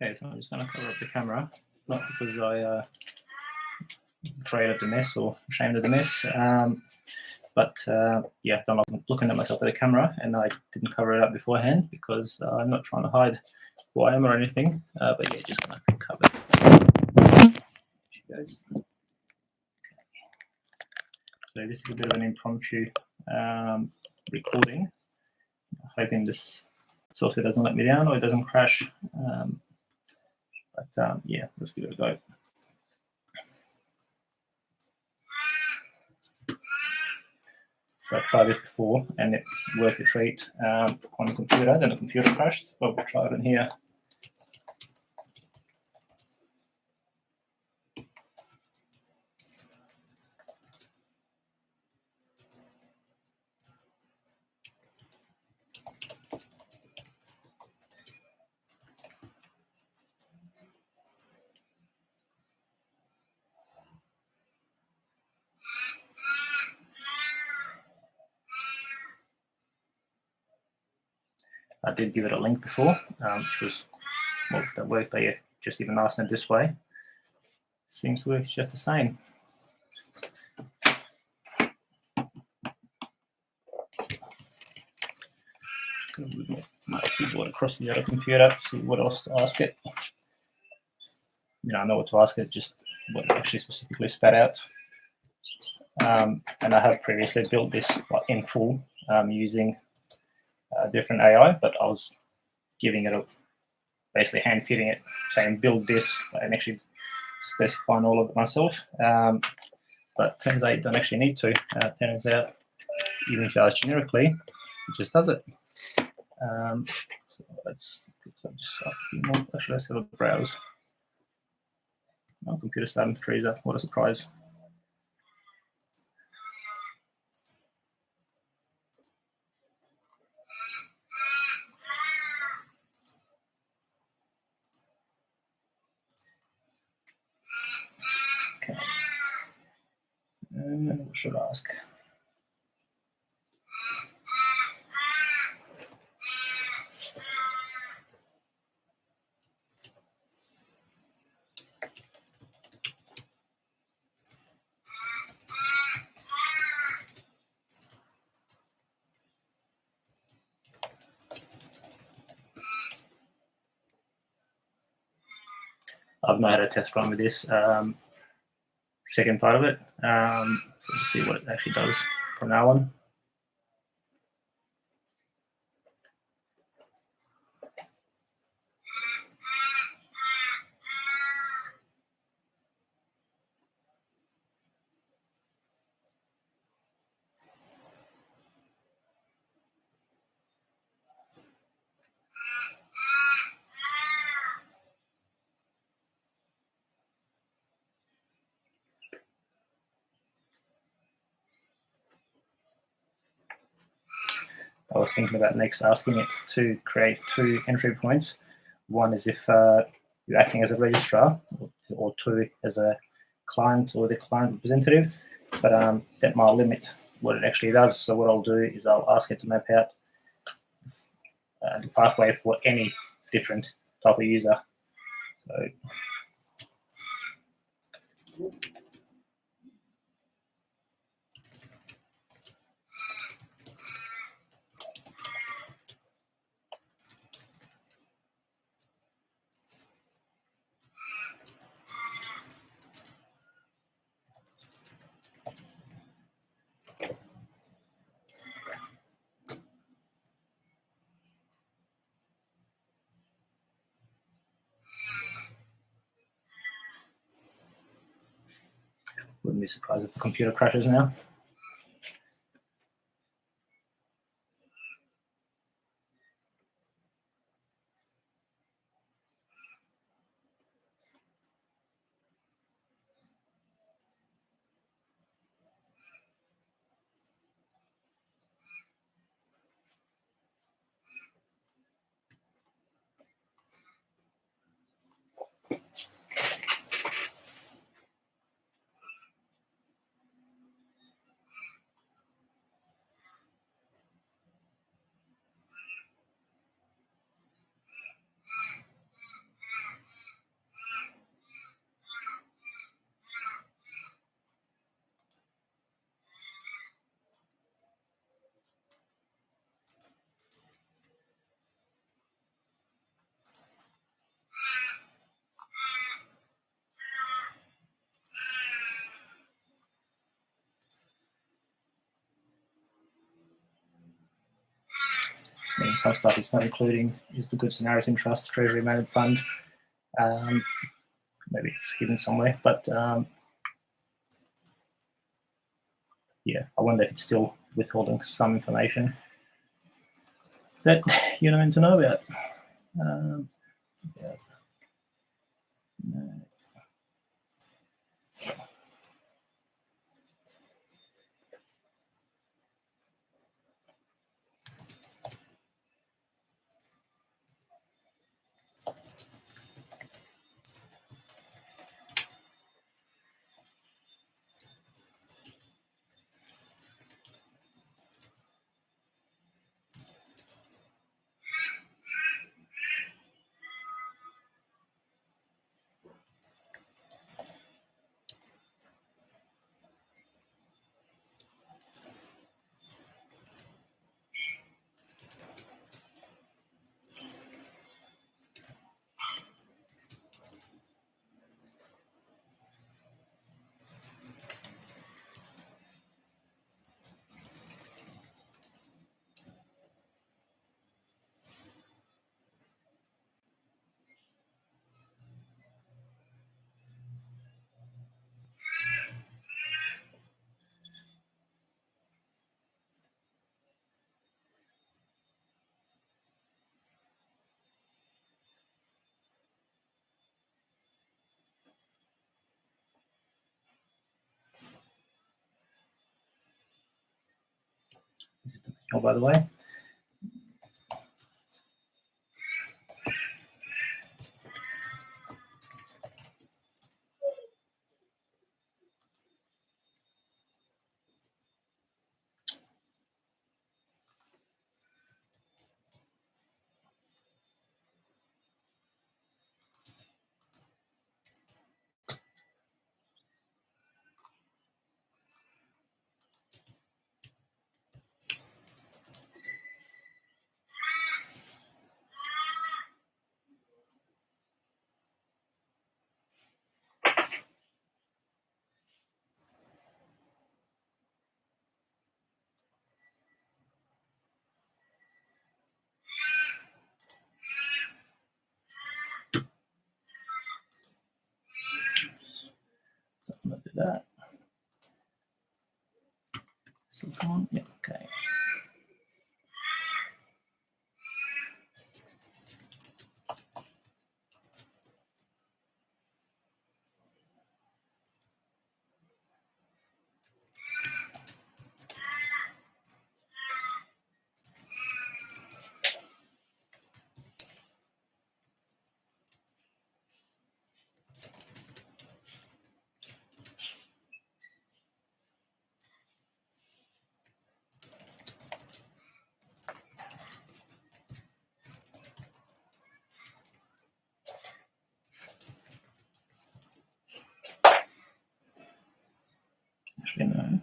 Okay, so I'm just going to cover up the camera, not because I'm afraid of the mess or ashamed of the mess, but yeah, I'm looking at myself at the camera, and I didn't cover it up beforehand because I'm not trying to hide who I am or anything. But yeah, just going to cover it. Guys. So this is a bit of an impromptu recording. I'm hoping this software doesn't let me down or it doesn't crash. But yeah, let's give it a go. So I've tried this before and it worked a treat on the computer, then the computer crashed, but we'll try it in here. I did give it a link before, which was, well, that worked, but yeah, just even nicer this way. Seems to work just the same. Gonna move my keyboard across the other computer to see what else to ask it. I know what to ask it, just what it actually specifically spat out. And I have previously built this in full using different AI, but I was giving it basically hand feeding it, saying build this, and actually specifying all of it myself. But turns out you don't actually need to. Turns out even if you ask generically, it just does it. So let's just actually let's have a browse. My computer's starting to freeze up. What a surprise. Okay. What should I ask? I've not had a test run with this second part of it. So we'll see what it actually does from now on. I was thinking about next asking it to create 2 entry points. One is if you're acting as a registrar, or 2 as a client or the client representative, but that might limit what it actually does. So what I'll do is I'll ask it to map out the pathway for any different type of user. So wouldn't be surprised if the computer crashes now. And some stuff it's not including is the Good Samaritan Trust Treasury Managed Fund. Maybe it's hidden somewhere, but yeah, I wonder if it's still withholding some information that you don't need to know about. Yeah. No. This is the manual, by the way. So I'm going to do that. Still on? Yeah, okay. Actually, no.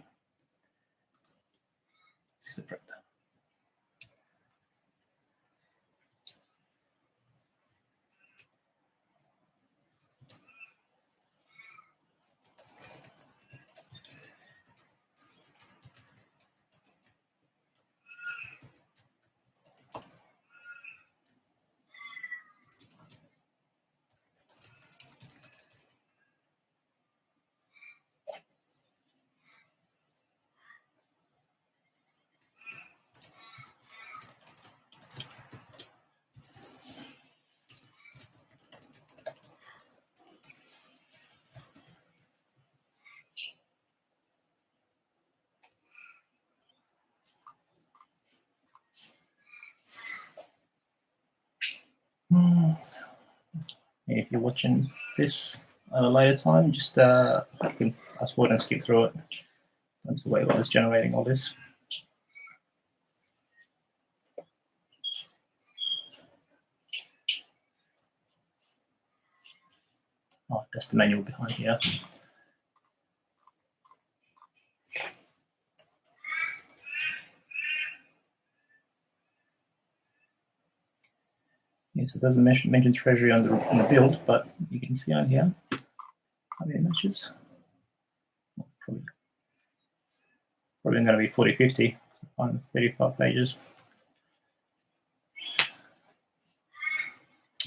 Separate. If you're watching this at a later time, just you can fast forward and skip through it. That's the way I was generating all this. Oh, that's the manual behind here. Yes, it doesn't mention treasury on the build, but you can see on here how many matches. Probably going to be 40, 50, 35 pages.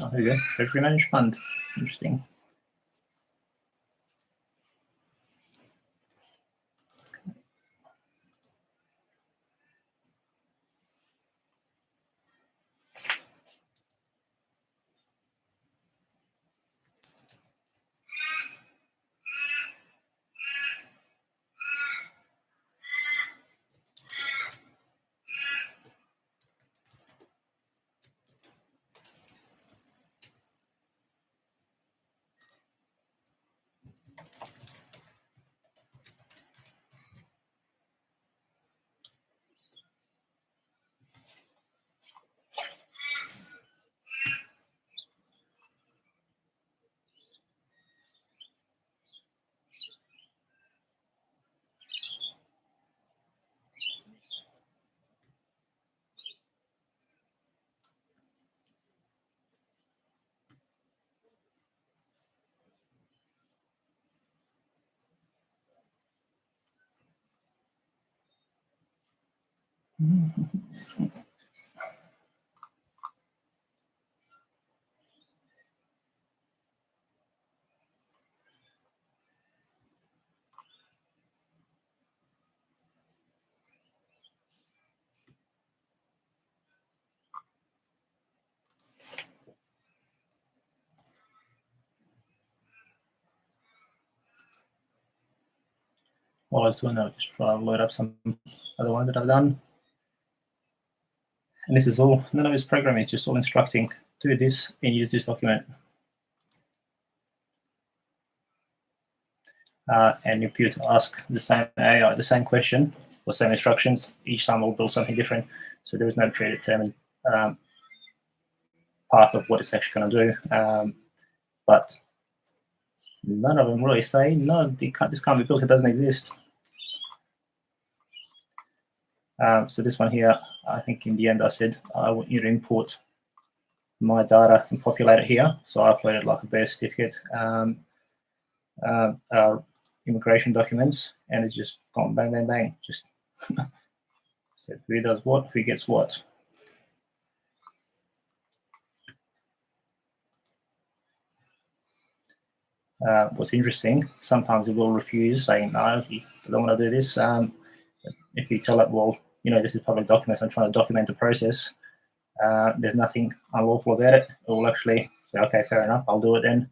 Oh, here we go. Treasury Managed Fund. Interesting. While I was doing that, I'll just try to load up some other ones that I've done. And this is all, none of this program is just all instructing, do this and use this document. And if you ask the same AI the same question or same instructions, each time will build something different. So there is no predetermined path of what it's actually going to do. But none of them really say, no, this can't be built, it doesn't exist. So this one here, I think in the end I said, I want you to import my data and populate it here. So I uploaded like a birth certificate, immigration documents, and it's just gone bang, bang, bang. Just said who does what, who gets what. What's interesting, sometimes it will refuse, saying, no, I don't want to do this. If you tell it, well, this is public documents, I'm trying to document the process, there's nothing unlawful about it, it will actually say, okay, fair enough, I'll do it then.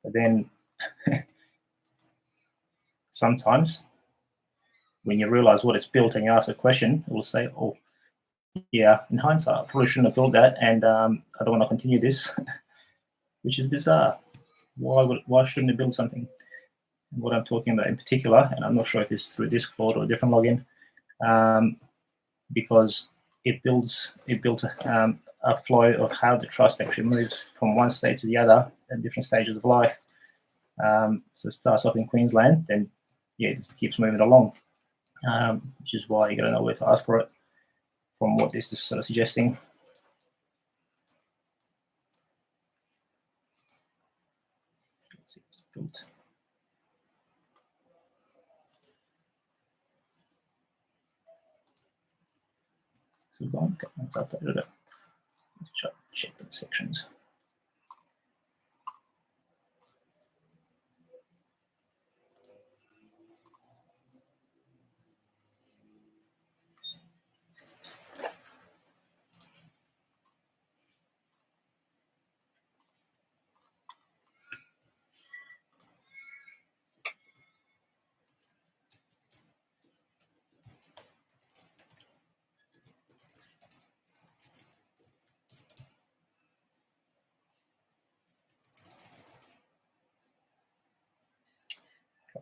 But then sometimes when you realize what it's built and you ask a question, it will say, oh, yeah, in hindsight, I probably shouldn't have built that, and I don't want to continue this, which is bizarre. Why shouldn't it build something? And what I'm talking about in particular, and I'm not sure if it's through Discord or a different login, because it built a flow of how the trust actually moves from one state to the other at different stages of life. So it starts off in Queensland, then it just keeps moving along, which is why you got to know where to ask for it, from what this is sort of suggesting. Let's see, it's built. So gone. Okay, let's update it. Let's check the sections.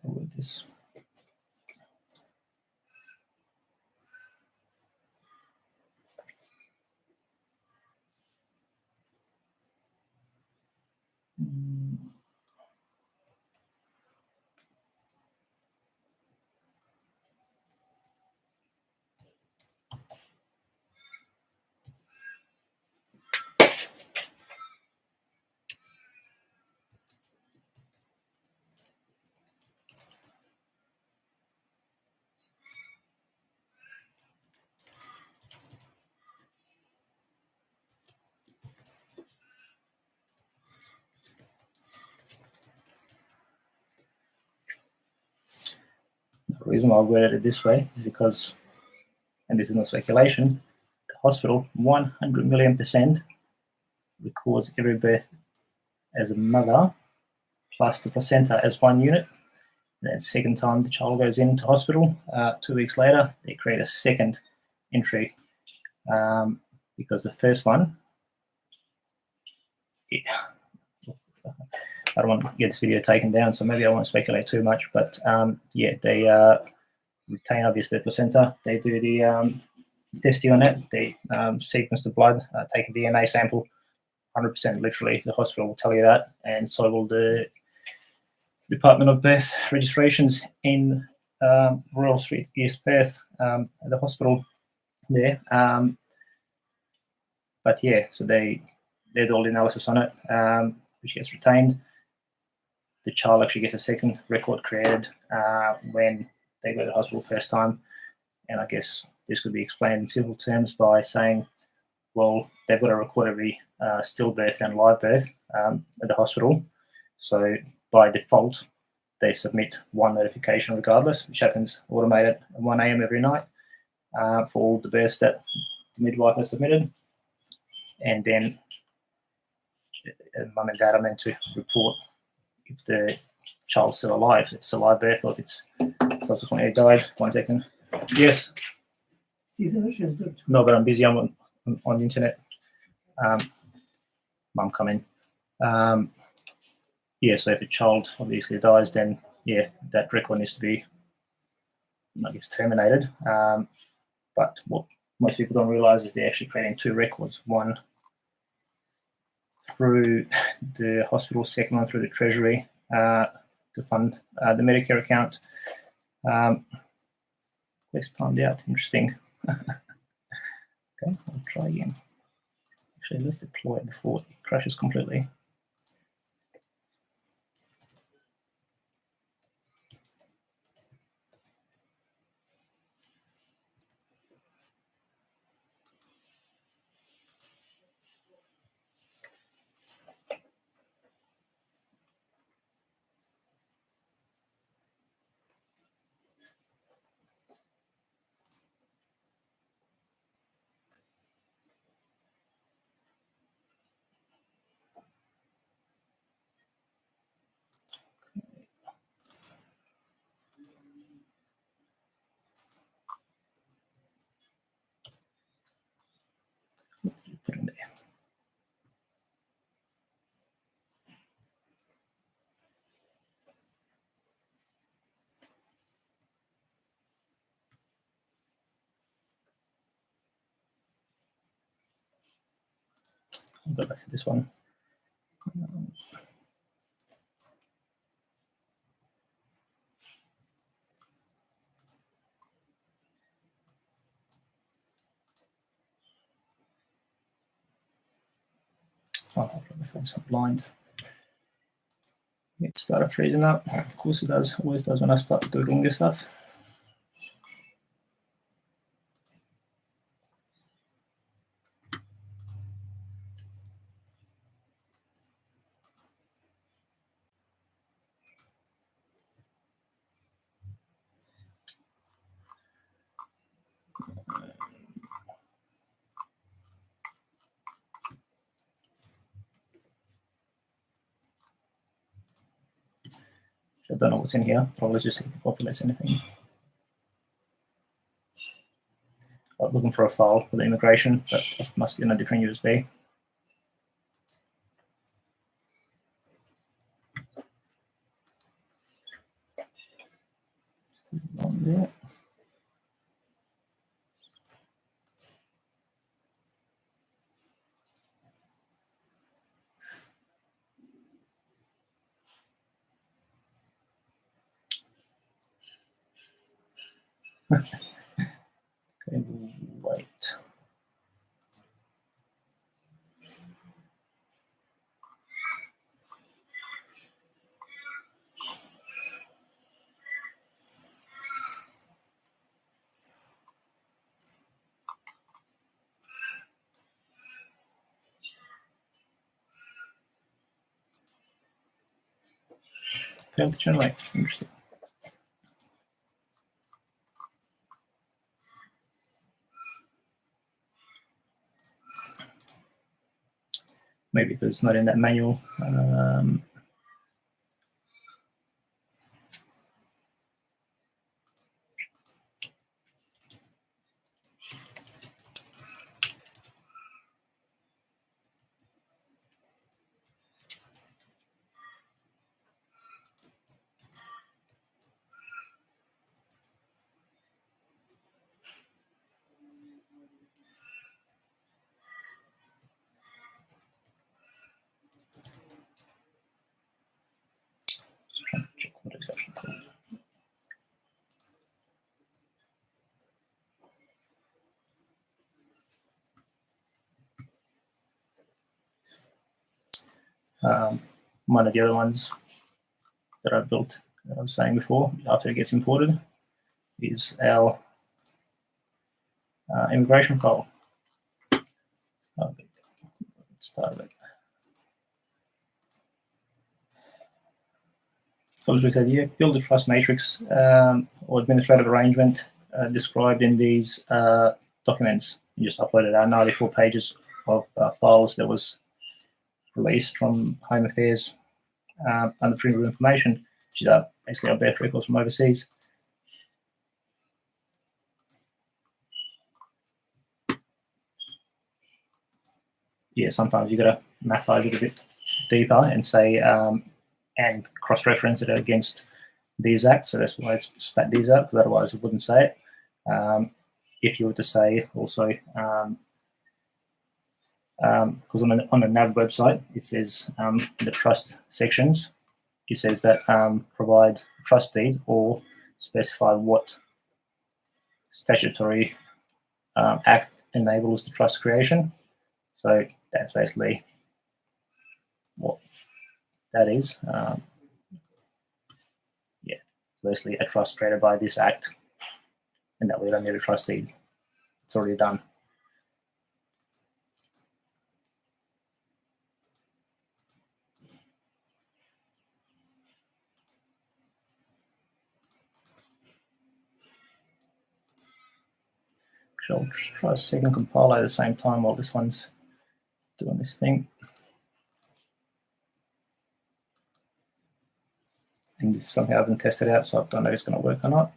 With this. reason why I worded it this way is because, and this is no speculation, the hospital 100 million% records every birth as a mother plus the placenta as one unit. Then second time the child goes into hospital, 2 weeks later, they create a second entry because the first one, I don't want to get this video taken down, so maybe I won't speculate too much, but yeah, they retain obviously the placenta. They do the testing on it. They sequence the blood, take a DNA sample, 100% literally. The hospital will tell you that, and so will the Department of Birth Registrations in Royal Street, East Perth, at the hospital there. But yeah, so they do all the analysis on it, which gets retained. The child actually gets a second record created when they go to the hospital first time. And I guess this could be explained in simple terms by saying, well, they've got to record every stillbirth and live birth at the hospital. So by default, they submit one notification regardless, which happens automated at 1 a.m. every night for all the births that the midwife has submitted. And then mum and dad are meant to report if the child's still alive, if it's a live birth or if it's subsequently died. 1 second. Yes. No, but I'm busy. I'm on the internet. Mum come in. Yeah, so if a child obviously dies, then yeah, that record needs to be, I guess, terminated. But what most people don't realize is they're actually creating two records, one through the hospital, second one through the Treasury to fund the Medicare account. It's timed out. Interesting. Okay, I'll try again. Actually, let's deploy it before it crashes completely. Put in there. I'll go back to this one. Oh, my phone's blind. It started freezing up. Of course it does. Always does when I start Googling this stuff. I don't know what's in here. Probably just see if it populates anything. I'm looking for a file for the immigration, but it must be in a different USB. There. Okay, wait. Failed to generate. Interesting. maybe because it's not in that manual. Just trying to check what it's actually called. One of the other ones that I built, that I was saying before, after it gets imported, is our immigration file. Start it. So as we said, yeah, build a trust matrix or administrative arrangement described in these documents. You just uploaded our 94 pages of files that was released from Home Affairs under Freedom of Information, which is basically our birth records from overseas. Yeah, sometimes you got to mathise it a bit deeper and say and cross-reference it against these acts. So that's why it's spat these out, because otherwise it wouldn't say it. If you were to say also, because on the NAB website, it says the trust sections, it says that provide trust deed or specify what statutory act enables the trust creation. So that's basically what that is. Yeah, basically a trust created by this act, and that we don't need a trust deed. It's already done. So I'll try a second compiler at the same time while this one's doing this thing. And this is something I haven't tested out, so I don't know if it's going to work or not.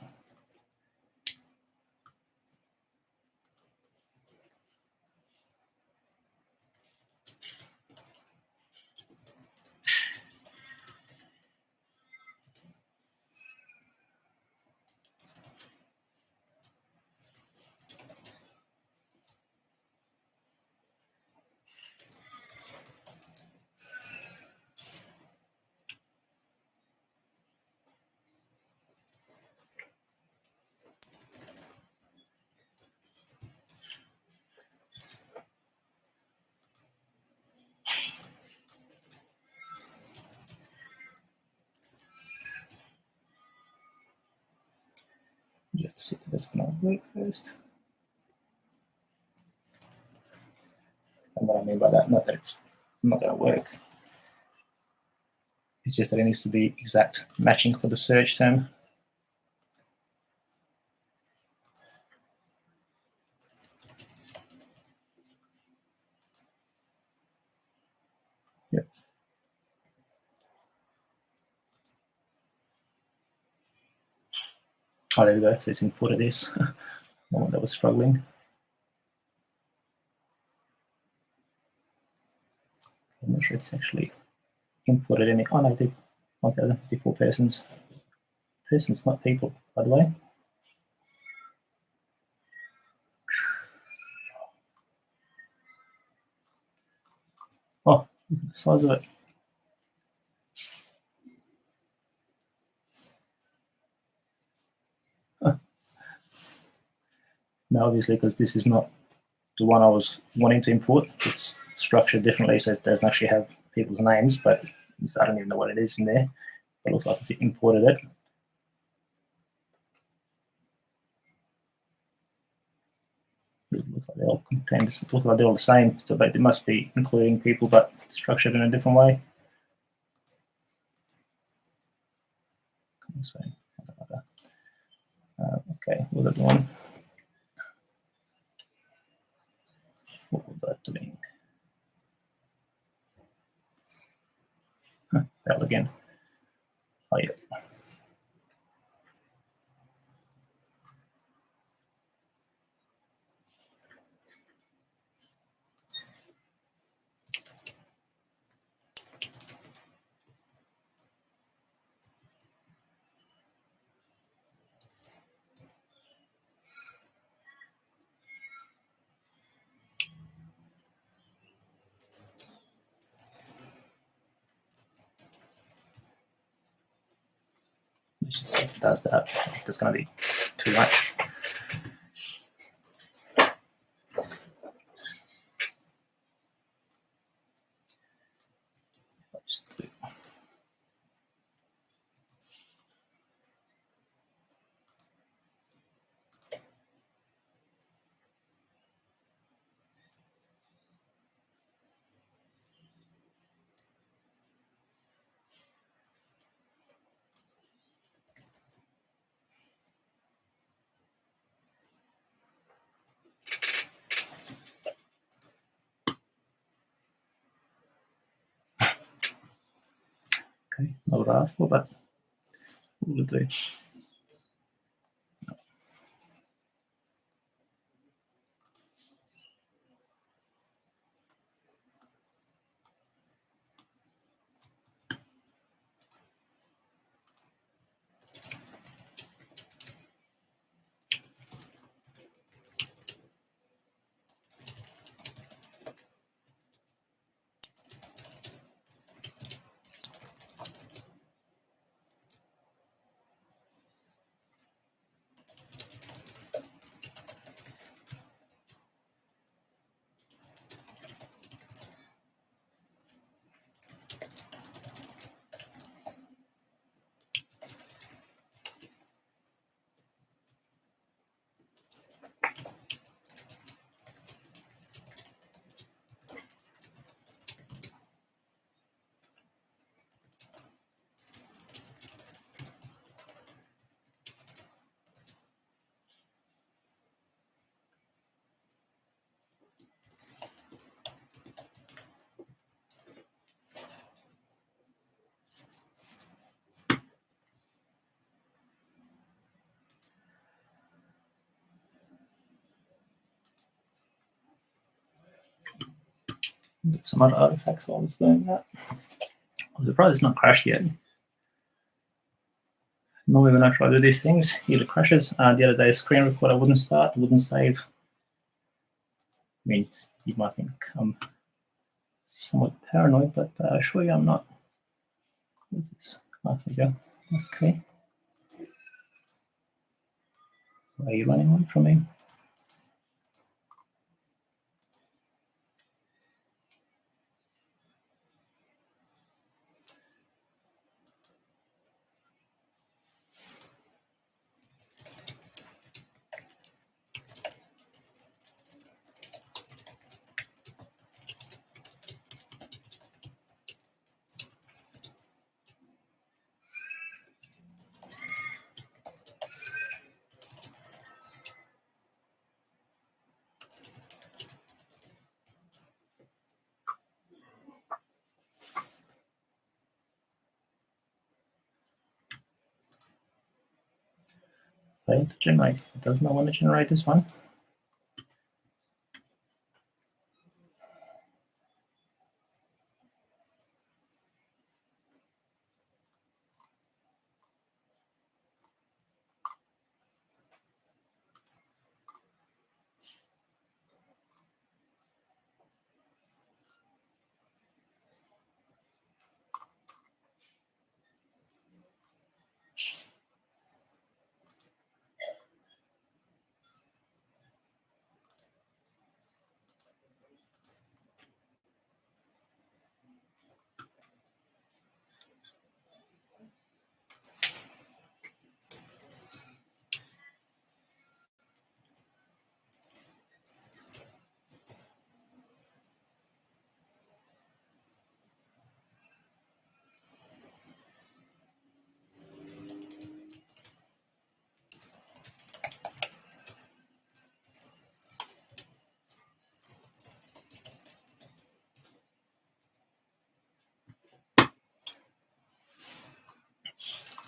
Let's see if that's going to work first. And what I mean by that, not that it's not going to work. It's just that it needs to be exact matching for the search term. Yep. Oh, there we go. So it's imported this. The one that was struggling. I'm not sure it's actually imported any. Oh no, it did. 1,054 persons. Persons, not people, by the way. Oh, look at the size of it. Now, obviously, because this is not the one I was wanting to import, it's structured differently, so it doesn't actually have people's names, but I don't even know what it is in there. It looks like it imported it. It looks like they all contain this. It looks like they're all the same, so they must be including people, but structured in a different way. Okay, what was that one? What was that doing? fail again. Oh, yeah. Let's just see if it does that. It's going to be too much. Okay, not what I asked for, but we'll do. Get some other artifacts while I was doing that. I'm surprised it's not crashed yet. Normally when I try to do these things, it crashes. The other day, screen recorder wouldn't start, wouldn't save. I mean, you might think I'm somewhat paranoid, but I assure you I'm not. Oh, there we go. Okay. Why are you running away from me? Failed to generate. It does not want to generate this one.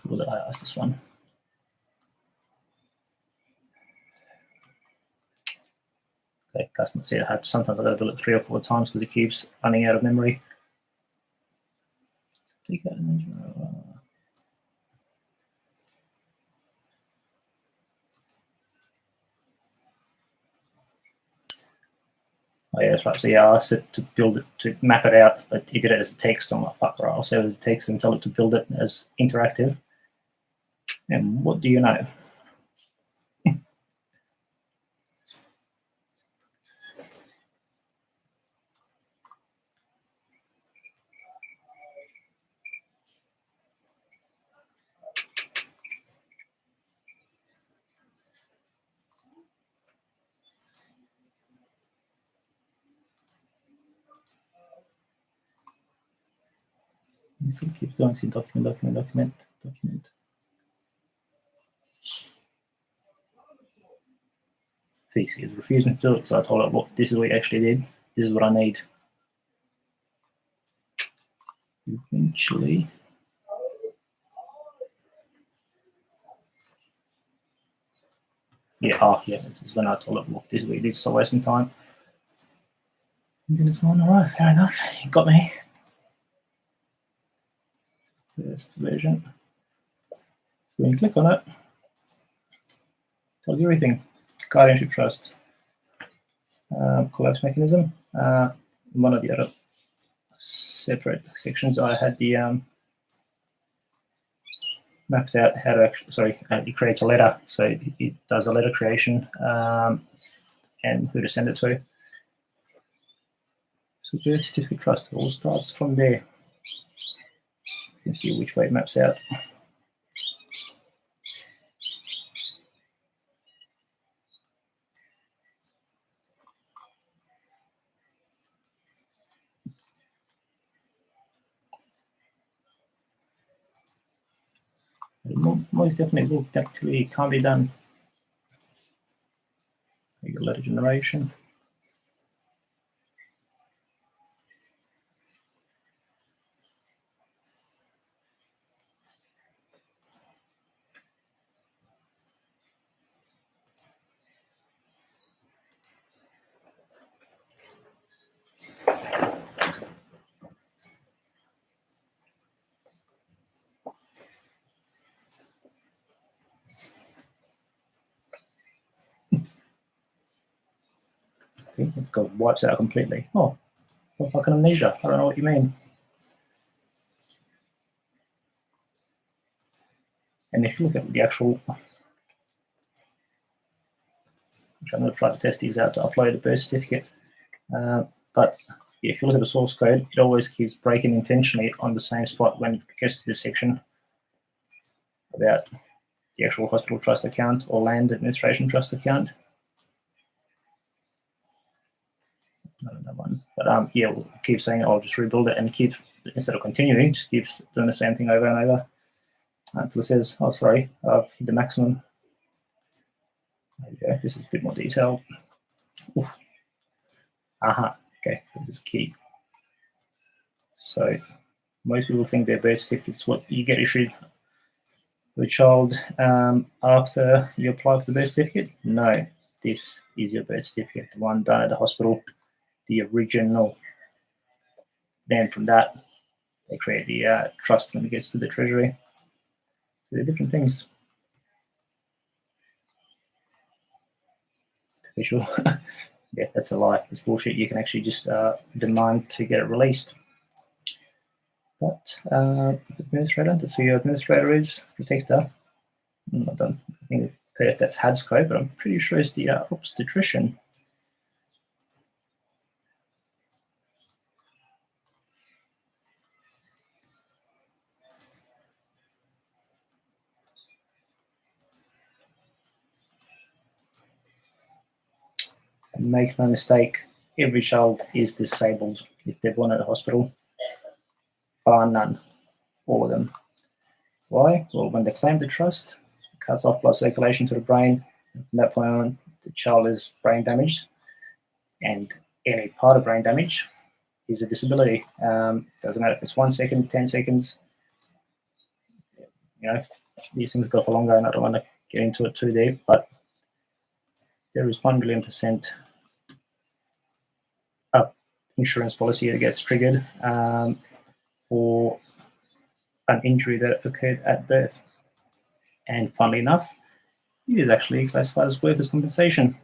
What did I ask this one? Okay, customer said I had sometimes I got to build it 3 or 4 times because it keeps running out of memory. Oh yeah, that's right. So yeah, I asked it to build it, to map it out, but it did it as a text. I'm like, fuck, right, I'll save it as a text and tell it to build it as interactive. And what do you know? So keep going to document. See, he's refusing to do it, so I told her, look, this is what you actually did. This is what I need. Eventually. Yeah, this is when I told her, look, this is what you did, so wasting time. And then it's going, all right, fair enough, you got me. First version. So when you click on it, tells you everything. Guardianship trust, collapse mechanism. One of the other separate sections, I had the mapped out how to actually, it creates a letter. So it does a letter creation and who to send it to. So birth certificate trust all starts from there. You can see which way it maps out. Most definitely will actually can't be done. You get letter generation. Okay, it wipes out completely. Oh, what fucking amnesia? I don't know what you mean. And if you look at the actual, which I'm going to try to test these out to upload a birth certificate, but if you look at the source code, it always keeps breaking intentionally on the same spot when it gets to this section about the actual hospital trust account or land administration trust account. I don't know one, but yeah, we'll keep saying I'll just rebuild it, and it keeps, instead of continuing, just keeps doing the same thing over and over until it says, oh sorry, I've hit the maximum. There we go. This is a bit more detailed. Oof. Okay, this is key. So most people think their birth certificate is what you get issued for the child after you apply for the birth certificate. No, this is your birth certificate, the one done at the hospital, the original. Then from that, they create the trust when it gets to the treasury. So they're different things. Visual. Yeah, that's a lie. It's bullshit. You can actually just demand to get it released. But administrator, that's who your administrator is, protector. I'm not done. I think that's HAD's code, but I'm pretty sure it's the obstetrician. And make no mistake, every child is disabled if they're born at a hospital, bar none, all of them. Why? Well, when they claim the trust, it cuts off blood circulation to the brain. From that point on, the child is brain damaged, and any part of brain damage is a disability. Doesn't matter if it's 1 second, 10 seconds. these things go for longer, and I don't want to get into it too deep, but there is 1 million% insurance policy that gets triggered for an injury that occurred at birth. And funnily enough, it is actually classified as workers' compensation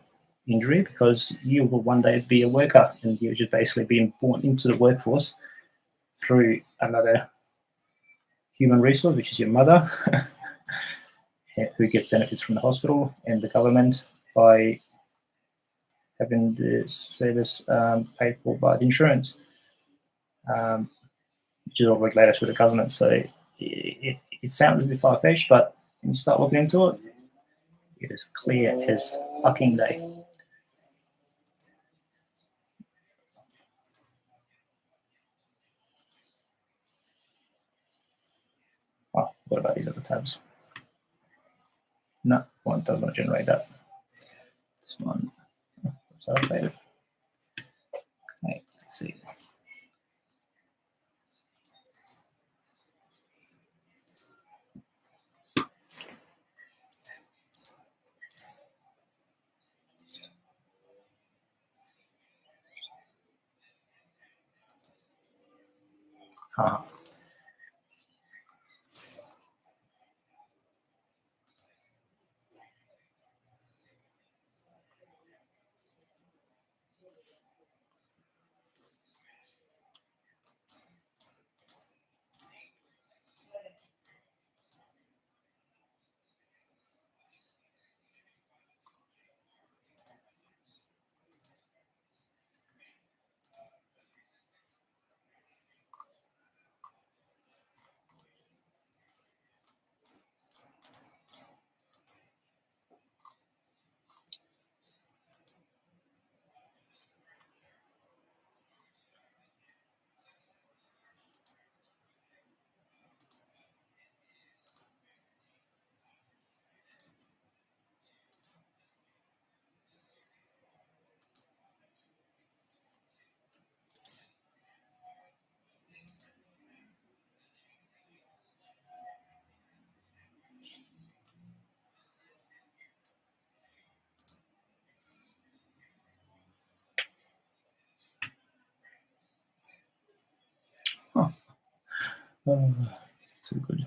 injury, because you will one day be a worker, and you're just basically being born into the workforce through another human resource, which is your mother, who gets benefits from the hospital and the government by having the service paid for by the insurance, which is all regulated through the government. So it sounds a bit far-fetched, but when you start looking into it, it is clear as fucking day. Oh, what about these other tabs? No, one does not generate that. This one is updated. Okay, let's see. It's too good.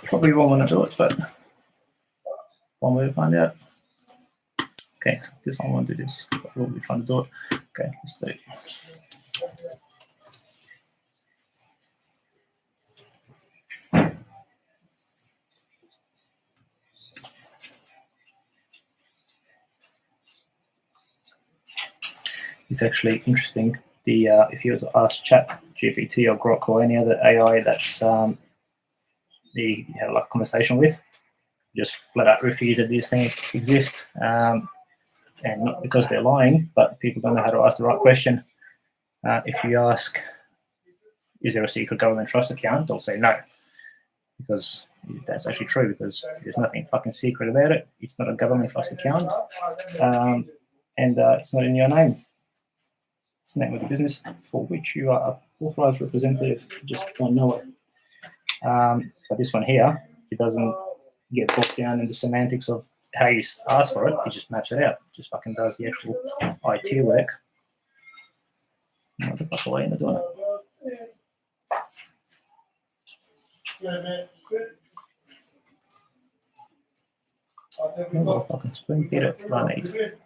Probably won't want to do it, but one way to find out. Okay, so this one won't do this, but we'll be trying to do it. Okay, let's do it. It's actually interesting. The if you were to ask Chat GPT or Grok or any other AI that's you have like a conversation with, just flat out refuse that these things exist. and not because they're lying, but people don't know how to ask the right question. If you ask, is there a secret government trust account? They'll say no, because that's actually true, because there's nothing fucking secret about it. It's not a government trust account, and it's not in your name. It's the name of the business for which you are an authorized representative. You just don't know it. But this one here, it doesn't get bogged down in the semantics of how you ask for it. It just maps it out. It just fucking does the actual IT work. What the fuck are you doing it? Oh, fucking spoon feed it. Run it.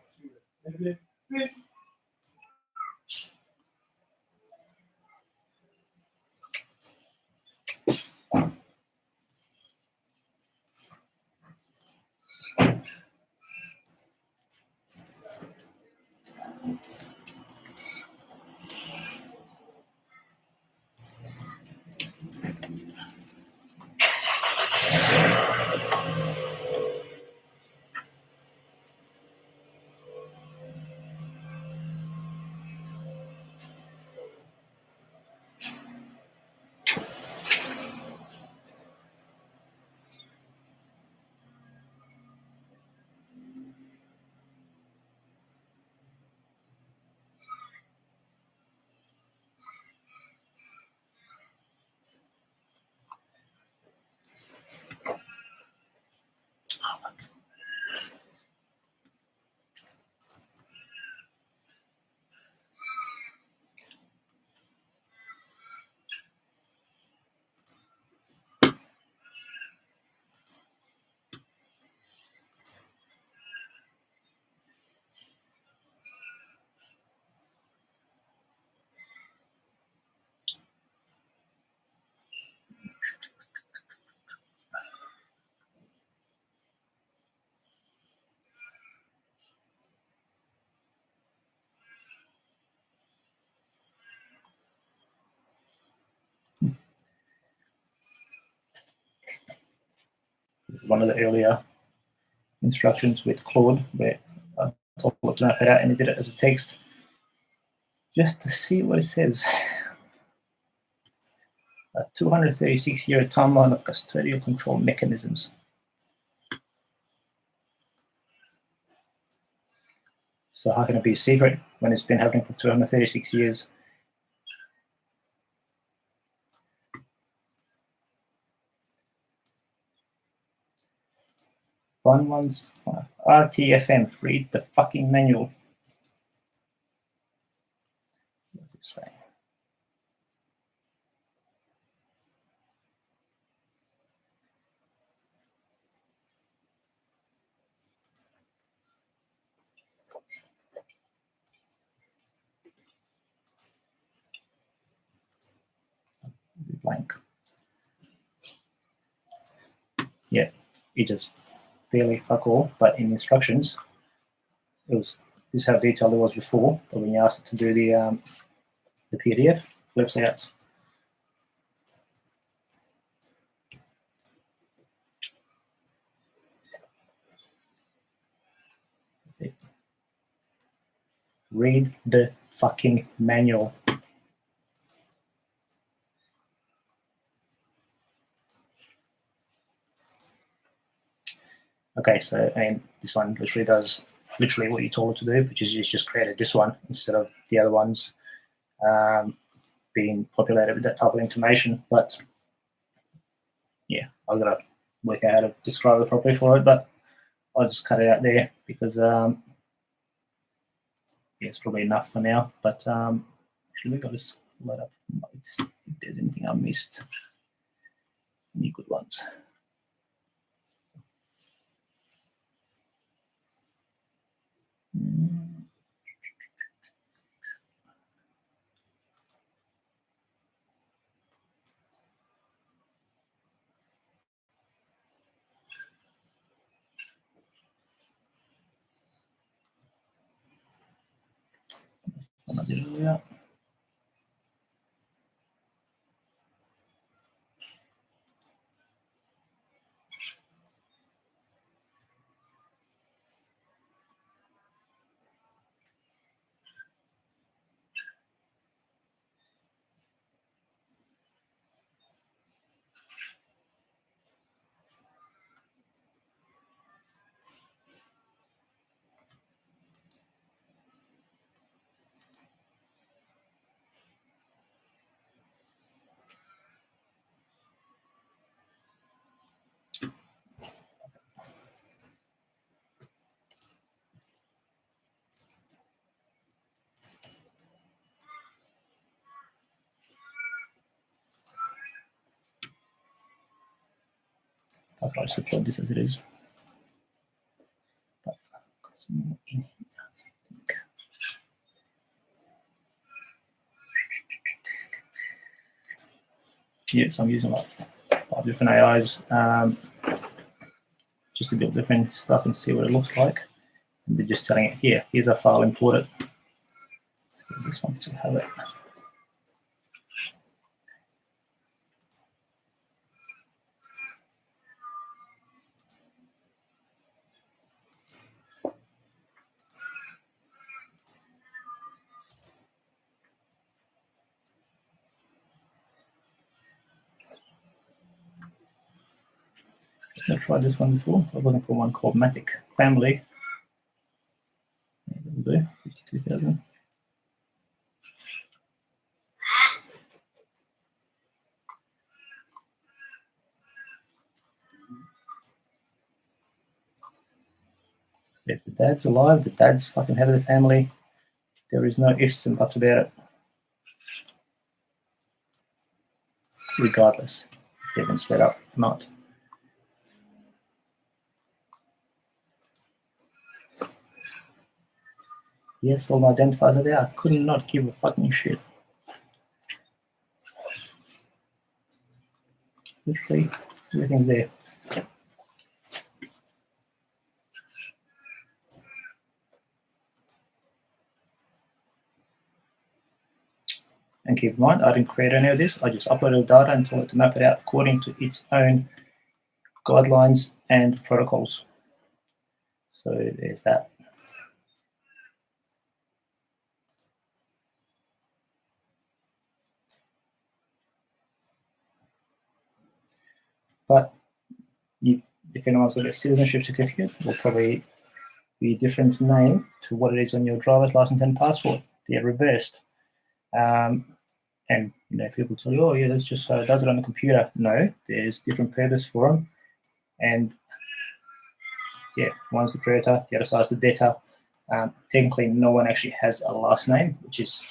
This is one of the earlier instructions with Claude, where I told it to map it out and it did it as a text, just to see what it says. A 236-year timeline of custodial control mechanisms. So how can it be a secret when it's been happening for 236 years? RTFM, read the fucking manual. What does it say? Blank. Yeah, it just barely fuck all, but in instructions, it was this is how detailed it was before, but when you asked it to do the PDF, flips out. That's it. Read the fucking manual. Okay, so and this one literally does what you told it to do, which is just created this one instead of the other ones being populated with that type of information. But yeah, I've got to work out how to describe it properly for it, but I'll just cut it out there because yeah, it's probably enough for now. But actually, maybe I'll just load up notes if there's anything I missed. Any good ones? Yeah. I'll just upload this as it is. But in here, I think. Yes, I'm using like 5 different AIs just to build different stuff and see what it looks like. And they're just telling it here, here's a file, import it. So this one to have it. I've tried this one before. I'm looking for one called Matic Family. That'll do, 52,000. If the dad's alive, the dad's fucking head of the family. There is no ifs and buts about it. Regardless, if they've been split up or not. Yes, all my identifiers are there. I could not give a fucking shit. Literally, everything's there. And keep in mind, I didn't create any of this. I just uploaded data and told it to map it out according to its own guidelines and protocols. So there's that. But if anyone's got a citizenship certificate, will probably be a different name to what it is on your driver's license and passport. They're reversed. And you know, people tell you, oh yeah, that's just how it does it on the computer. No, there's different purpose for them. And yeah, one's the creator, the other side's the debtor. Technically, no one actually has a last name, which is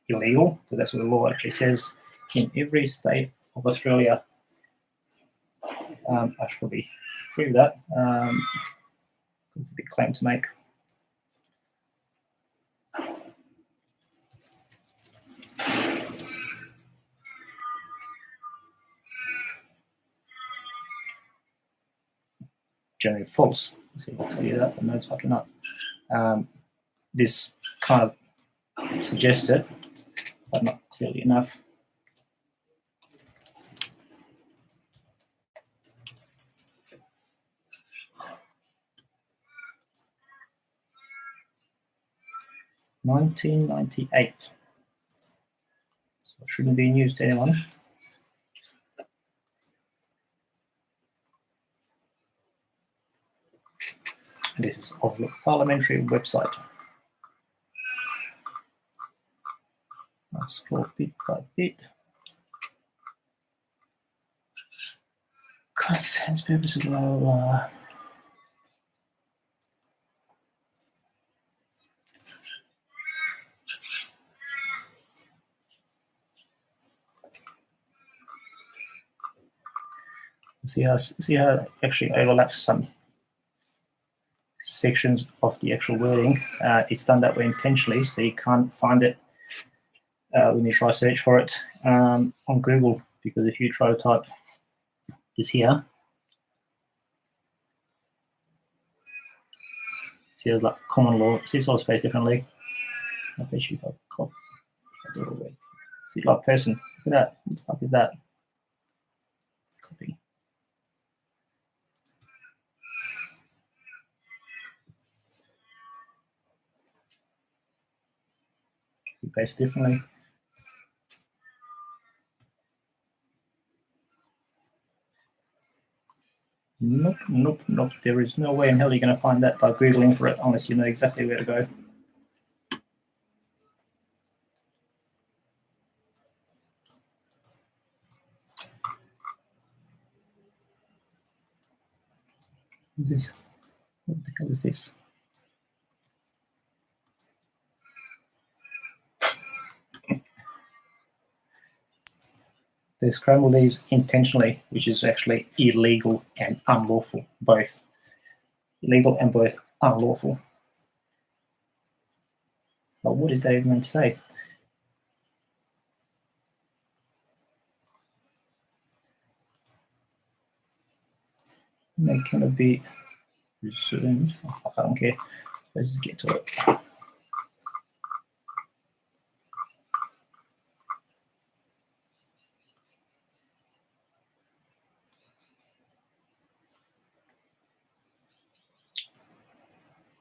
illegal, because that's what the law actually says in every state of Australia. I should probably prove that. It's a big claim to make. Generally false. So I'll tell you that, but no, it's fucking not. This kind of suggests it, but not clearly enough. $19.98. So it shouldn't be news to anyone. And this is of the parliamentary website. I'll scroll bit by bit. Consent purposes, blah, blah, blah. See how it actually overlaps some sections of the actual wording. It's done that way intentionally, so you can't find it when you try to search for it on Google, because if you try to type this here, see there's like common law, see it's all spaced differently. I bet you if I copy, see like person, look at that, what the fuck is that? Copy. See paste differently. Nope, nope, nope. There is no way in hell you're going to find that by Googling for it unless you know exactly where to go. What is this? What the hell is this? They scramble these intentionally, which is actually illegal and unlawful, both illegal and both unlawful. But what is that even meant to say? They cannot be resumed. I don't care. Let's just get to it.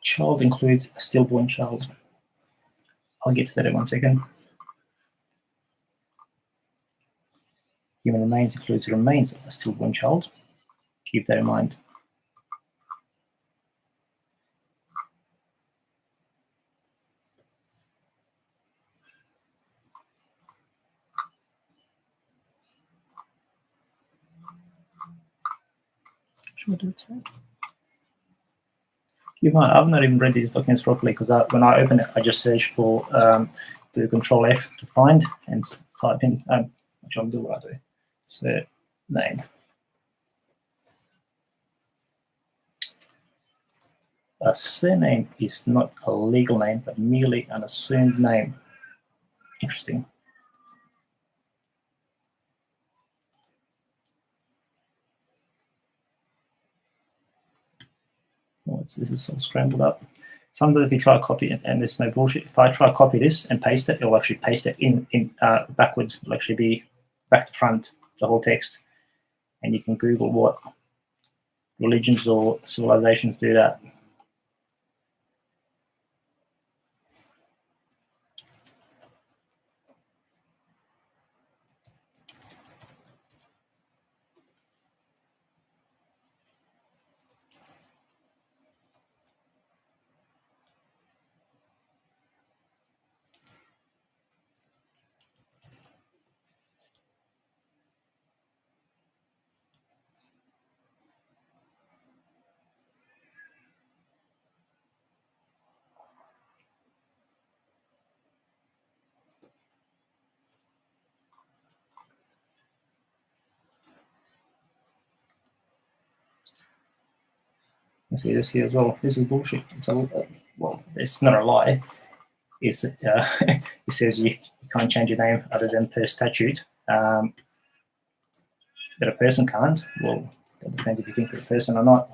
Child includes a stillborn child. I'll get to that in 1 second. Human remains includes the remains of a stillborn child. Keep that in mind. What did it say? Keep in mind, I've not even read these documents properly because when I open it, I just search for do Control F to find and type in. Which I'll do what I do. So name. A surname is not a legal name, but merely an assumed name. Interesting. Oh, this is all scrambled up. Sometimes if you try to copy it, and there's no bullshit, if I try to copy this and paste it, it'll actually paste it in backwards. It'll actually be back to front, the whole text. And you can Google what religions or civilizations do that. You see this here as well. This is bullshit. It's well, it's not a lie. It's it says you can't change your name other than per statute. But a person can't. Well, that depends if you think you're a person or not.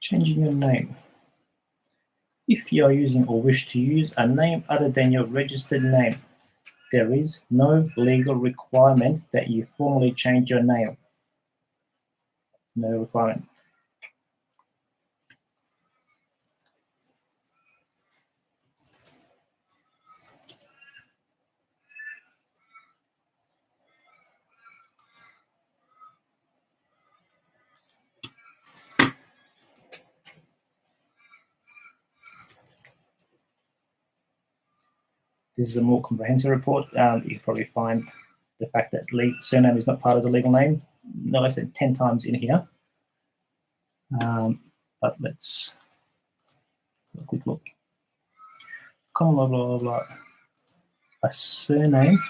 Changing your name. If you are using or wish to use a name other than your registered name, there is no legal requirement that you formally change your name. No requirement. This is a more comprehensive report. You probably find the fact that surname is not part of the legal name no less than 10 times in here. But let's have a quick look. Common law, blah, blah, blah. A surname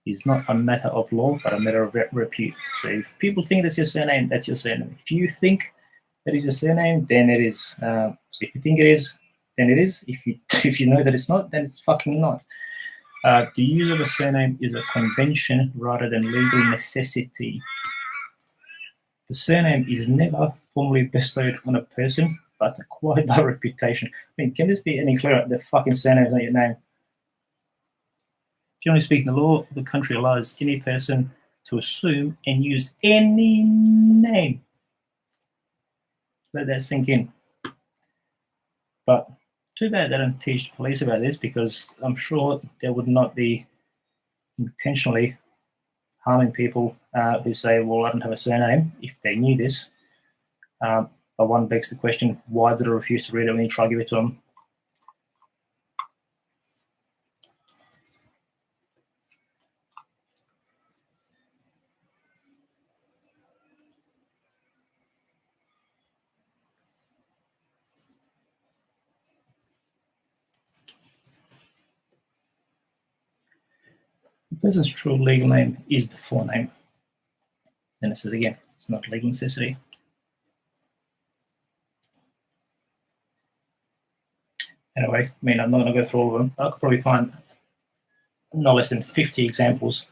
is not a matter of law, but a matter of repute. So if people think that's your surname, that's your surname. If you think that is your surname, then it is. So if you think it is, then it is. If you know that it's not, then it's fucking not. The use of a surname is a convention rather than legal necessity. The surname is never formally bestowed on a person, but acquired by reputation. I mean, can this be any clearer? The fucking surname is not your name. Generally speaking, the law of the country allows any person to assume and use any name. Let that sink in. But too bad they don't teach the police about this, because I'm sure they would not be intentionally harming people who say, well, I don't have a surname, if they knew this. But one begs the question, why did I refuse to read it when you try to give it to them? The person's true legal name is the forename. Then it says again, it's not legal necessity. Anyway, I mean, I'm not going to go through all of them. I could probably find no less than 50 examples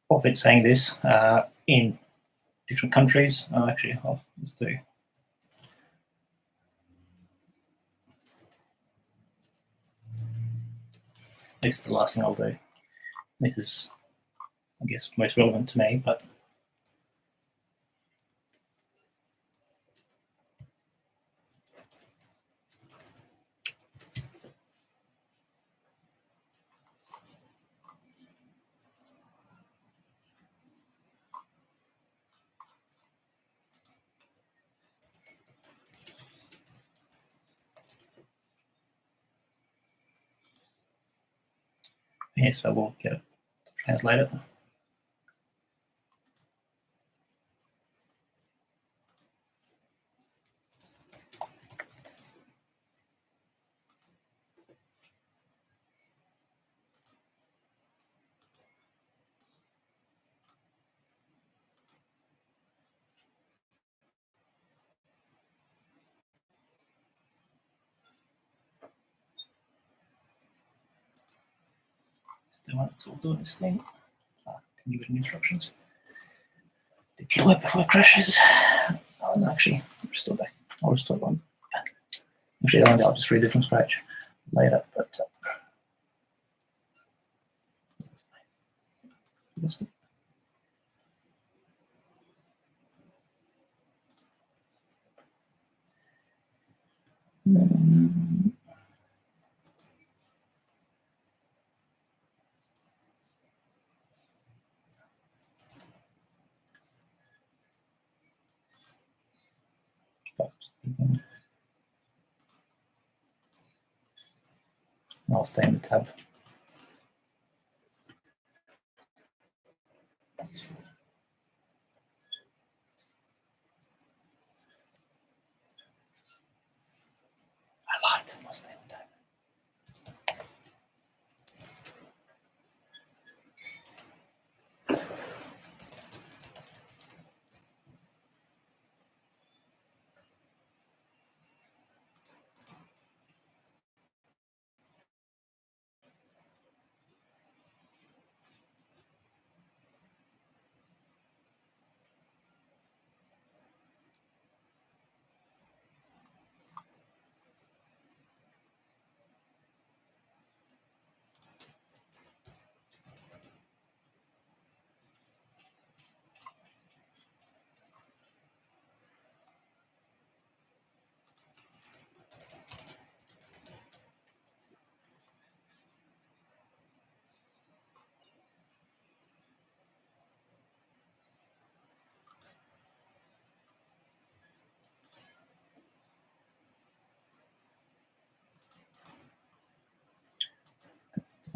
of it saying this in different countries. Actually, let's do. This is the last thing I'll do. This is, I guess, most relevant to me, but yes, I will get it translated. It's all doing this thing. Can you give it instructions? Deploy before it crashes. Oh, no, actually, restore back. I'll restore one. Actually, I'll just read it from scratch later. But I'll stay in the tab. I lied. I'll stay in the tab.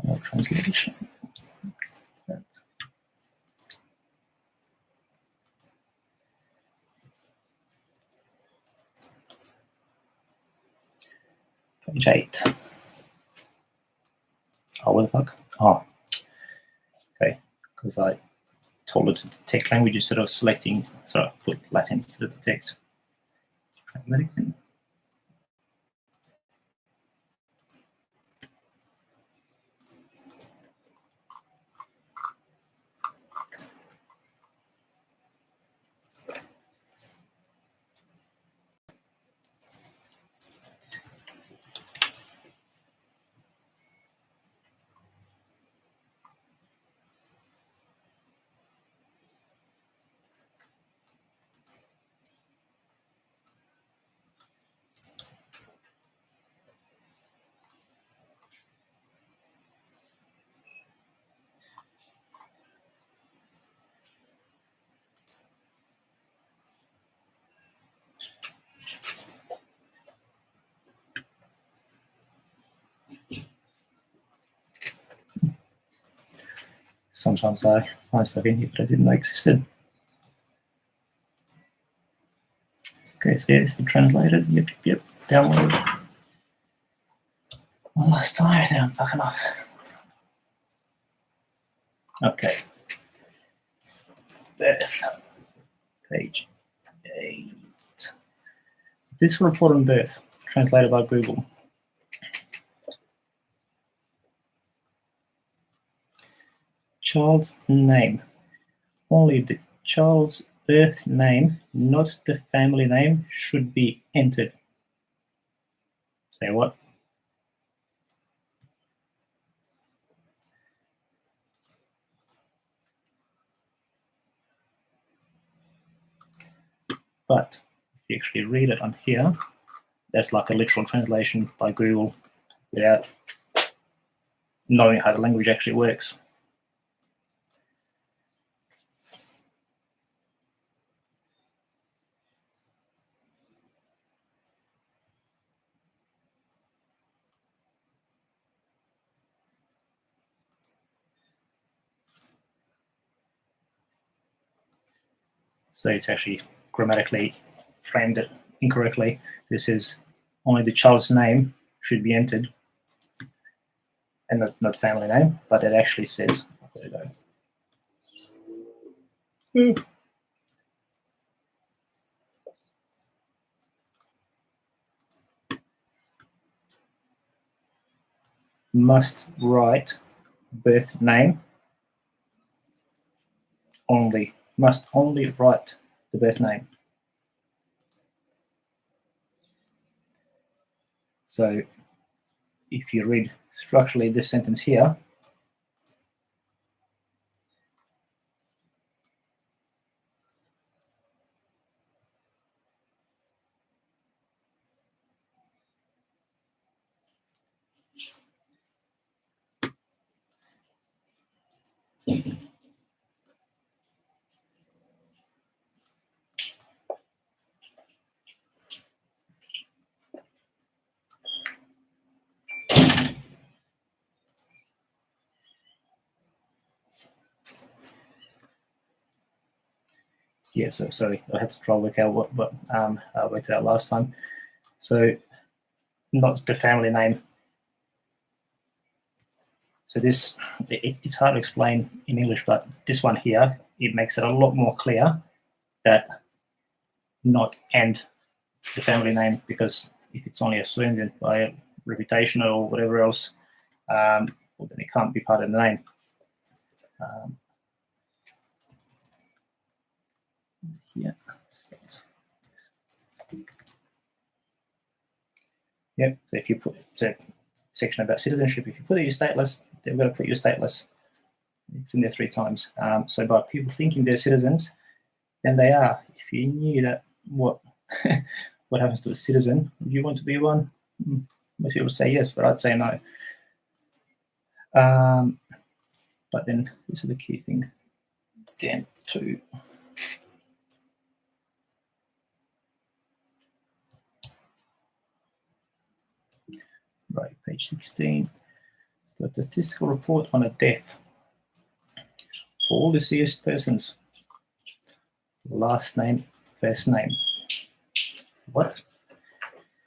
No translation. Page 8. Oh, what the fuck? Oh, okay. Because I told it to detect language instead of selecting, so I put Latin instead of detect. American. Sometimes I find stuff in here that I didn't know existed. Okay, so yeah, it's been translated. Yep. Download. One last time, now I'm fucking off. Okay. Birth, page 8. This report on birth, translated by Google. Child's name. Only the child's birth name, not the family name, should be entered. Say what? But if you actually read it on here, that's like a literal translation by Google without knowing how the language actually works. So it's actually grammatically framed it incorrectly. This is only the child's name should be entered, and not family name, but it actually says, there we go. Must write birth name only. Must only write the birth name. So if you read structurally this sentence here, yeah, so sorry, I had to try to work out what I worked it out last time. So not the family name. So this, it's hard to explain in English, but this one here, it makes it a lot more clear that not and the family name, because if it's only assumed by a reputation or whatever else, well, then it can't be part of the name. Yeah. Yep. So if you put section about citizenship, if you put it you're stateless, they're going to put you stateless. It's in there 3 times. So by people thinking they're citizens, then they are. If you knew that what what happens to a citizen, do you want to be one? Most people would say yes, but I'd say no. But then this is the key thing. Then to right, page 16. The statistical report on a death for all deceased persons. Last name, first name. What?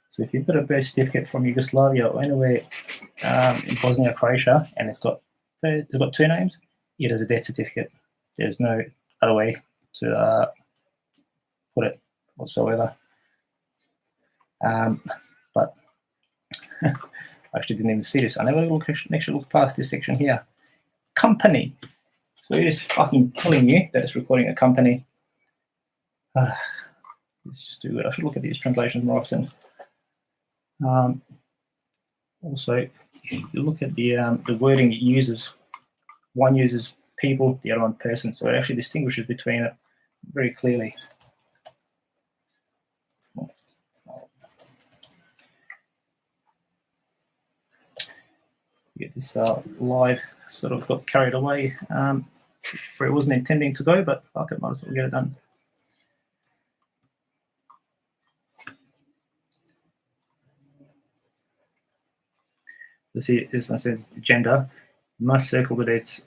So if you've got a birth certificate from Yugoslavia or anywhere in Bosnia, Croatia, and it's got 2 names, it is a death certificate. There's no other way to put it whatsoever. But I actually didn't even see this. I never actually looked past this section here. Company. So it is fucking telling you that it's recording a company. Let's just do it. I should look at these translations more often. Also, if you look at the wording it uses, one uses people, the other one person, so it actually distinguishes between it very clearly. Yeah, this live sort of got carried away where it wasn't intending to go, but fuck it, might as well get it done. You see, this one says gender. You must circle whether it's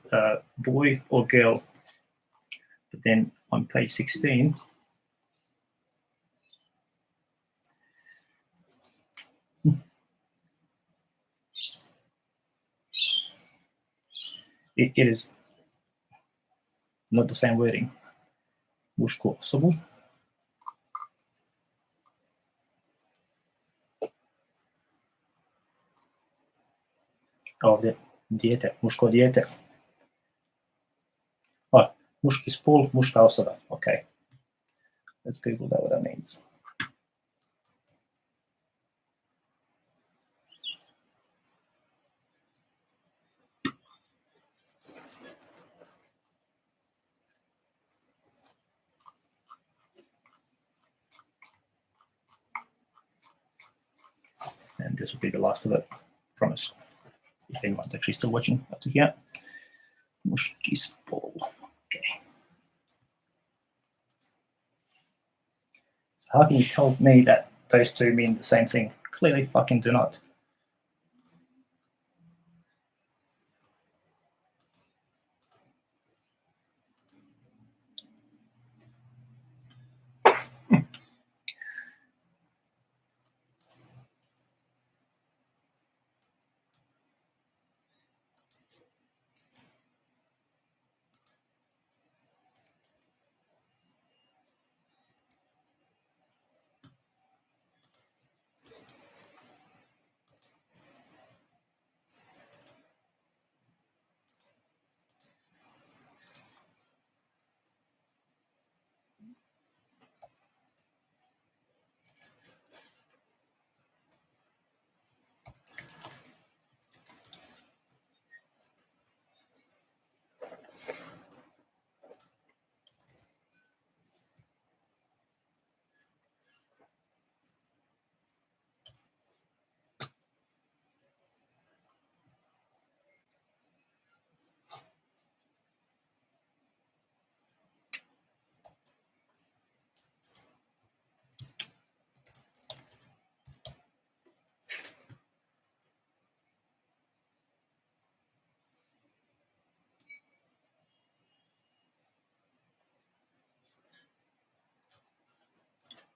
boy or girl. But then on page 16, it is not the same wording. Muško osobu. Ovdje dijete, muško dijete. Oh, muški spol, muška osoba. Okay. Let's Google that, what that means. And this will be the last of it, promise. If anyone's actually still watching up to here. Muški spol. Okay. So how can you tell me that those two mean the same thing? Clearly fucking do not.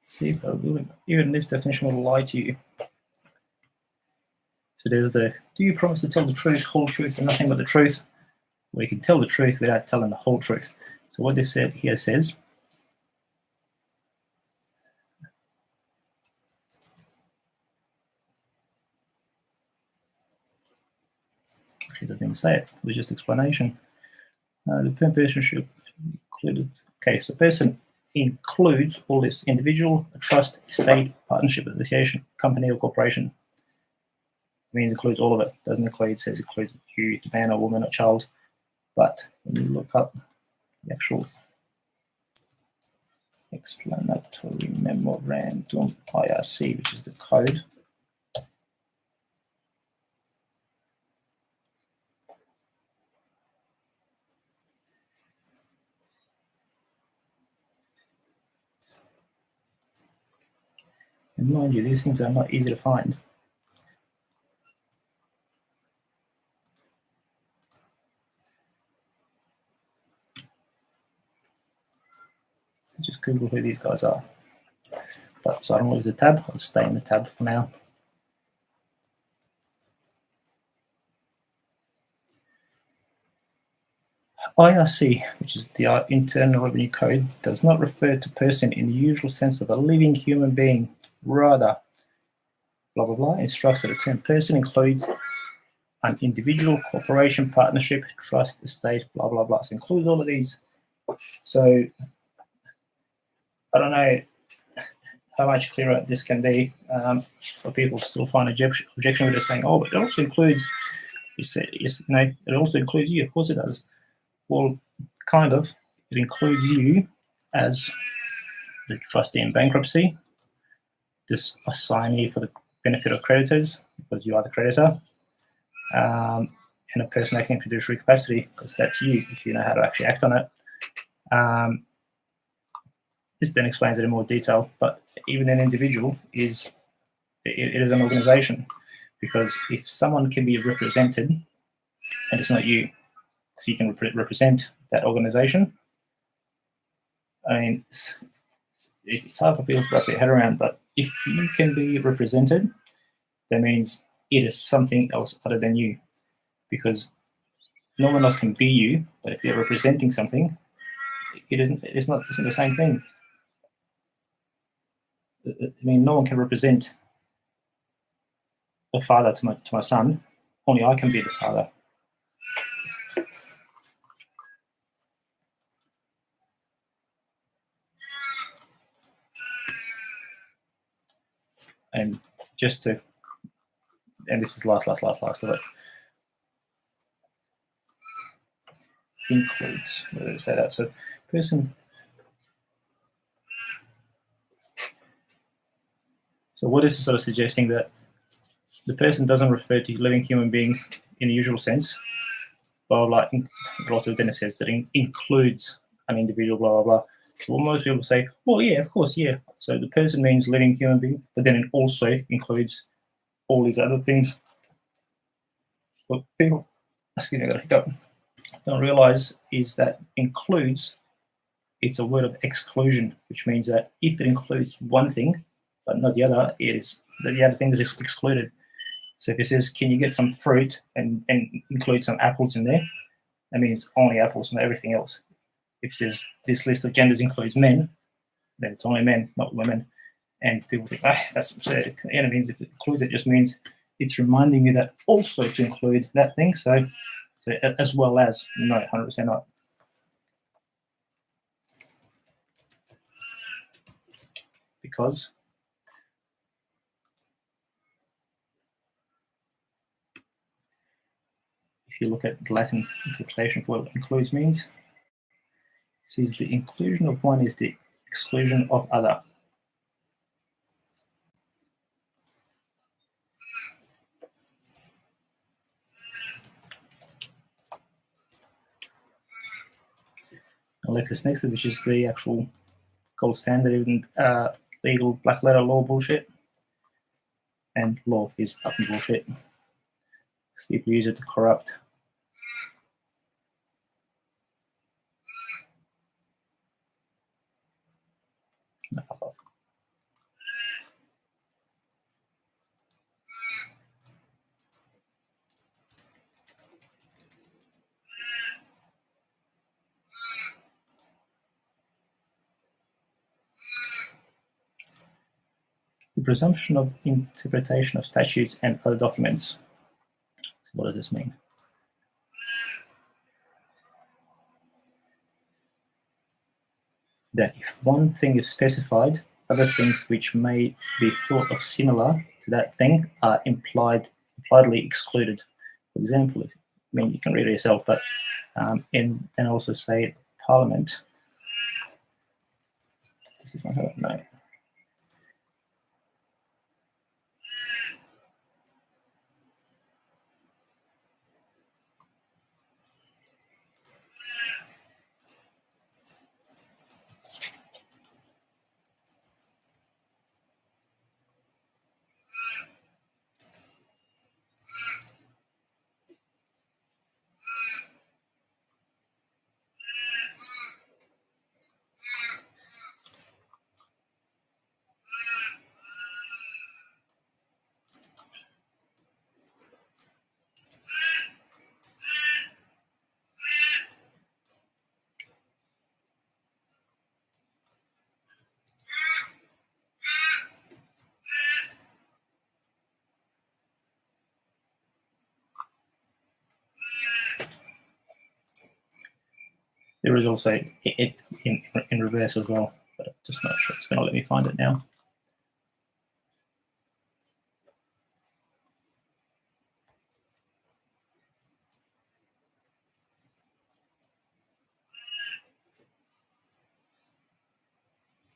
See, even this definition will lie to you. So there's the, do you promise to tell the truth, whole truth, and nothing but the truth? Well, you can tell the truth without telling the whole truth. So what this here says, actually doesn't even say it, it was just explanation. The person should include, okay, so person includes all this: individual, a trust, estate, partnership, association, company, or corporation. It means includes all of it. Doesn't include, says includes you, man or woman or child. But when you look up the actual explanatory memorandum IRC, which is the code, and mind you, these things are not easy to find. Just Google who these guys are. But so I don't lose the tab, I'll stay in the tab for now. IRC, which is the Internal Revenue Code, does not refer to person in the usual sense of a living human being. Rather, blah, blah, blah, instructs that the term person includes an individual, corporation, partnership, trust, estate, blah, blah, blah. So it includes all of these. So I don't know how much clearer this can be for people to still find objection with it saying, oh, but it also includes, it also includes you. Of course it does. Well, kind of. It includes you as the trustee in bankruptcy, this assignee for the benefit of creditors, because you are the creditor, and a person acting in fiduciary capacity, because that's you, if you know how to actually act on it. This then explains it in more detail, but even an individual is an organization, because if someone can be represented and it's not you, so you can represent that organization. I mean, it's hard for people to wrap their head around, but if you can be represented, that means it is something else other than you, because no one else can be you, but if they're representing something, It's not the same thing. I mean, no one can represent a father to my son. Only I can be the father. And just to, and this is last of it. Includes, what did I say that? So person. So what is sort of suggesting that the person doesn't refer to living human being in the usual sense, blah, blah, blah. It also then says that it includes an individual, blah, blah, blah. So what most people say, well, yeah, of course, yeah. So the person means living human being, but then it also includes all these other things. What people, excuse me, I got a hiccup, don't realize is that includes, it's a word of exclusion, which means that if it includes one thing, but not the other, the other thing is excluded. So if it says, can you get some fruit and include some apples in there, that means only apples, not everything else. If it says this list of genders includes men, then it's only men, not women. And people think, that's absurd. And it means if it includes, it just means it's reminding you that also to include that thing. So as well as, no, 100% not. Because if you look at the Latin interpretation for what includes means, it says the inclusion of one is the exclusion of other. Alexis next, which is the actual gold standard in legal black letter law bullshit. And law is fucking bullshit. Because people use it to corrupt. The presumption of interpretation of statutes and other documents. So what does this mean? That if one thing is specified, other things which may be thought of similar to that thing are impliedly excluded. For example, I mean, you can read it yourself, but and also say Parliament. This is not no. There is also it in reverse as well, but I'm just not sure it's going to let me find it now.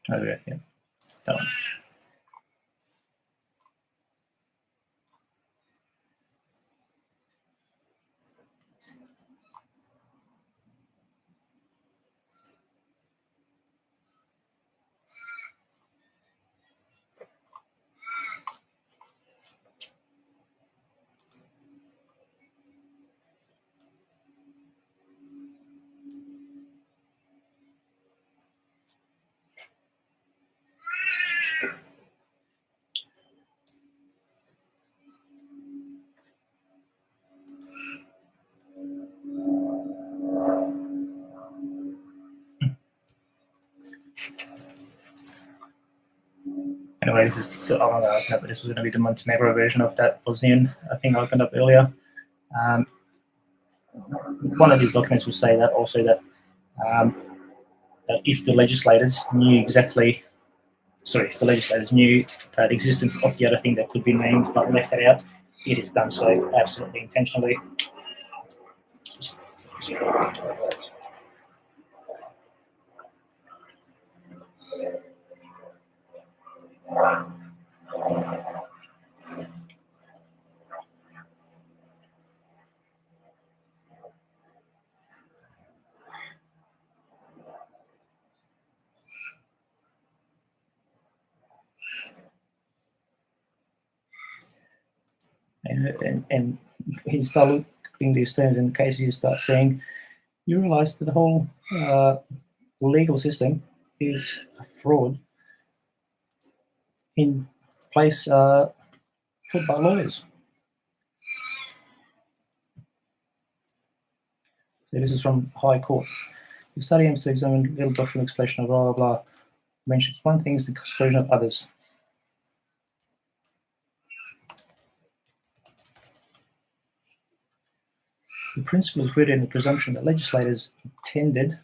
Oh, yeah, that one. Anyway, this is the, oh, no, but this was going to be the Montenegro version of that Bosnian thing I opened up earlier. One of these documents will say that also that if the legislators knew exactly, sorry, if the legislators knew the existence of the other thing that could be named but left it out, it is done so absolutely intentionally. And he started looking these terms in case you start saying, you realize that the whole legal system is a fraud in place put by lawyers. So this is from High Court. The study aims to examine legal doctrinal expression of blah, blah, blah. Mentions one thing is the exclusion of others. The principle is rooted in the presumption that legislators intended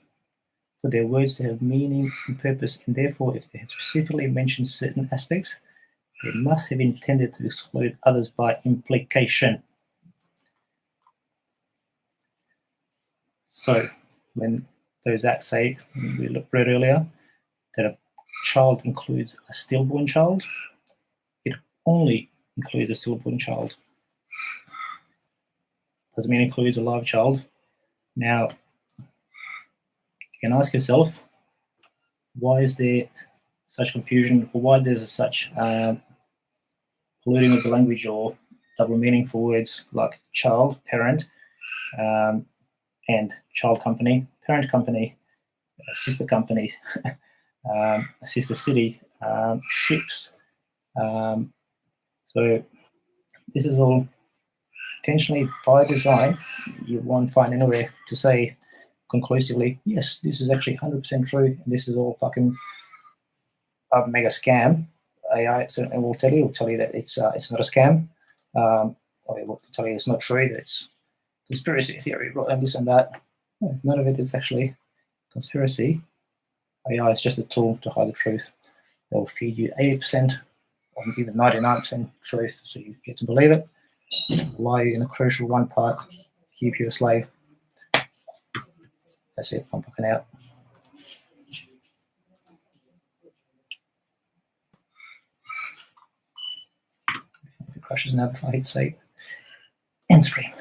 for their words to have meaning and purpose, and therefore, if they have specifically mentioned certain aspects, they must have intended to exclude others by implication. So, when those acts say, we read earlier, that a child includes a stillborn child, it only includes a stillborn child. Doesn't mean it includes a live child. Now, you can ask yourself, why is there such confusion, or why there's such polluting of the language or double meaning for words like child, parent, and child company, parent company, sister company, sister city, ships. So this is all intentionally by design. You won't find anywhere to say conclusively, yes, this is actually 100% true, and this is all fucking a mega scam. AI certainly will tell you that it's not a scam. Or it will tell you it's not true, that it's conspiracy theory, and this and that. No, none of it is actually conspiracy. AI is just a tool to hide the truth. They'll feed you 80% or even 99% truth, so you get to believe it. Lie in a crucial one part, keep you a slave. That's it, I'm fucking out. If it crashes now before I hit say end stream.